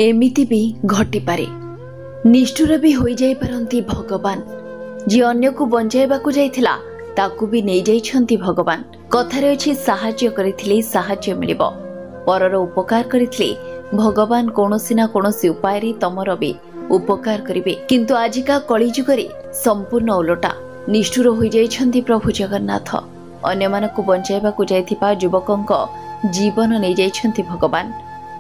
एमिति भी घटी पारे निष्ठुर भी हो जाई पारंती भगवान जी अन्य को बंचाइबा को जाइथिला ताकू भी नहीं जाइछंती भगवान कथारे अछि साहाय्य करिथिले साहाय्य मिलिबो परर उपकार करिथिले भगवान कोनोसी ना कोनोसी उपाय रे तमर भी उपकार करिवे किंतु आजिका कली जुगरे संपूर्ण उलटा निष्ठुर हो जाइछंती प्रभु जगन्नाथ अन्य मानकु बंचाइबा को जाइथिबा युवकंक जीवन नहीं जाइछंती भगवान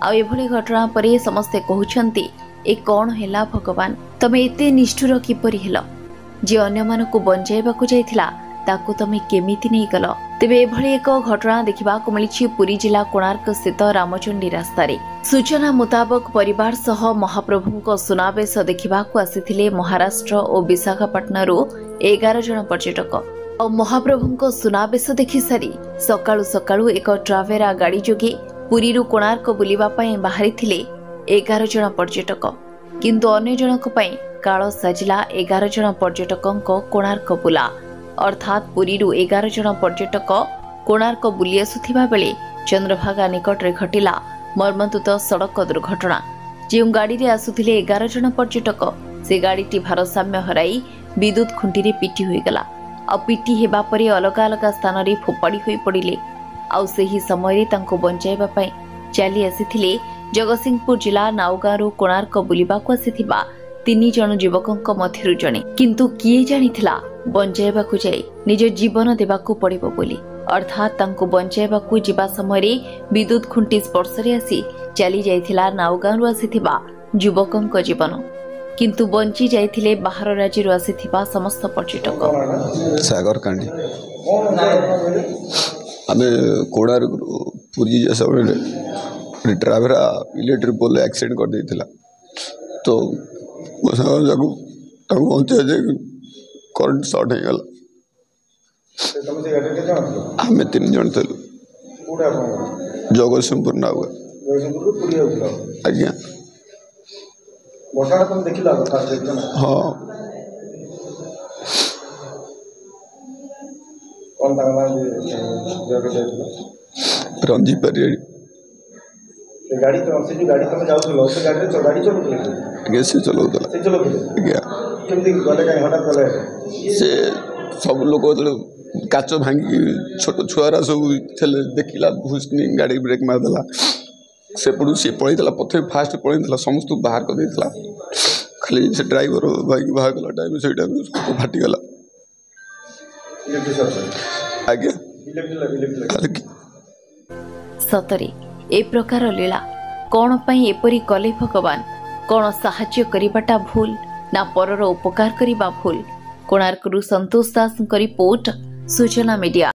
आ एभली घटना परे समस्ते कहउछंती ए कोन हेला भगवान तमे एते निष्ठुर किपरि हेलो जे अन्य मानकु बंचाइबा को जाइथिला ताकू तमे केमिति नहीं गल तेबे एभली एक घटना देखिबा को मिलिछि पुरी जिला कोणार्क स्थित रामचंडी रास्ता रे सूचना मुताबक परिवार सह महाप्रभुको सुनावेश देखिबा को आसीथिले महाराष्ट्र और विशाखापट्टनम रो 11 जन पर्यटक और महाप्रभुको सुनावेश देखि सारी सकाळु सकाळु एक ट्रावेरा गाड़ी जोगे पुरी रो कोणार्क बुलिबा पई बाहरी थिले 11 जन पर्यटक किंतु अन्य जनक पई काळ साजिला 11 जन पर्यटकंको कोणार्क बुला अर्थात पुरी रो 11 जन पर्यटक कोणार्क बुली आसुथिबा बेले चंद्रभागा निकट रे घटिला मर्मन्तुत सड़क दुर्घटना जे गाड़ी रे आसुथिले 11 जन पर्यटक से गाड़ीटी भारसाम्य हराई विद्युत खुंटी रे पिटी होई गला आ पिटी हेबा परे अलग अलग स्थान रे फोपाड़ी होई पड़िले आ सेही समय रे तांको बंचाइबा पई चली आसीथिले जगतसिंहपुर जिला नाउगाँ रो कोणार्क बुलिबा को आसीथिबा 3 जन युवकंक मध्यरु जणे किंतु किए जानिथिला बंचाइबा को जाई निज जीवन देबाकू पड़िबो बोली अर्थात तांको बंचाइबा को जिबा समय रे विद्युत खुंटी स्पर्श रे आसी चली जाइथिला नाउगाँ रो आसीथिबा युवकंक जीवन किंतु बंची जाइथिले बाहर राज्य रो आसीथिबा समस्त पर्यटक सागर कांडी आमे कोणार्क पुरी जैसा ट्रावेरा इलेक्ट्रिक पोल एक्सीडेंट कर देथिला तो पहुंचे करंट शॉर्ट हो गला आम 3 जन थे जगतसिंहपुर नाउ आज्ञा हाँ रंजी परियाड़ी गाड़ी तो से जो गाड़ी तुम जाउथलो से गाड़ी रे गाड़ी चलौथले कैसे चलौथला से चलौथले क्या केमती गले का हटा गले से सब लोग काच भांगी छोट छुआरा सब थले देखिला भुसनी गाड़ी ब्रेक मार देला से पडू से पळैतला पथे फास्ट पळैतला समस्त बाहर कर देतला खाली से ड्राइवर भाई के बाहर गला टाइम से टाइम सब फाटी गला आगे इलेक्ट्रिक सतरे ए प्रकार लीला कौन पई एपरी कले भगवान कौन साहाय्य करिबाटा भूल ना परर उपकार करिबा भूल कोणार्करू संतोष दास रिपोर्ट सूचना मीडिया।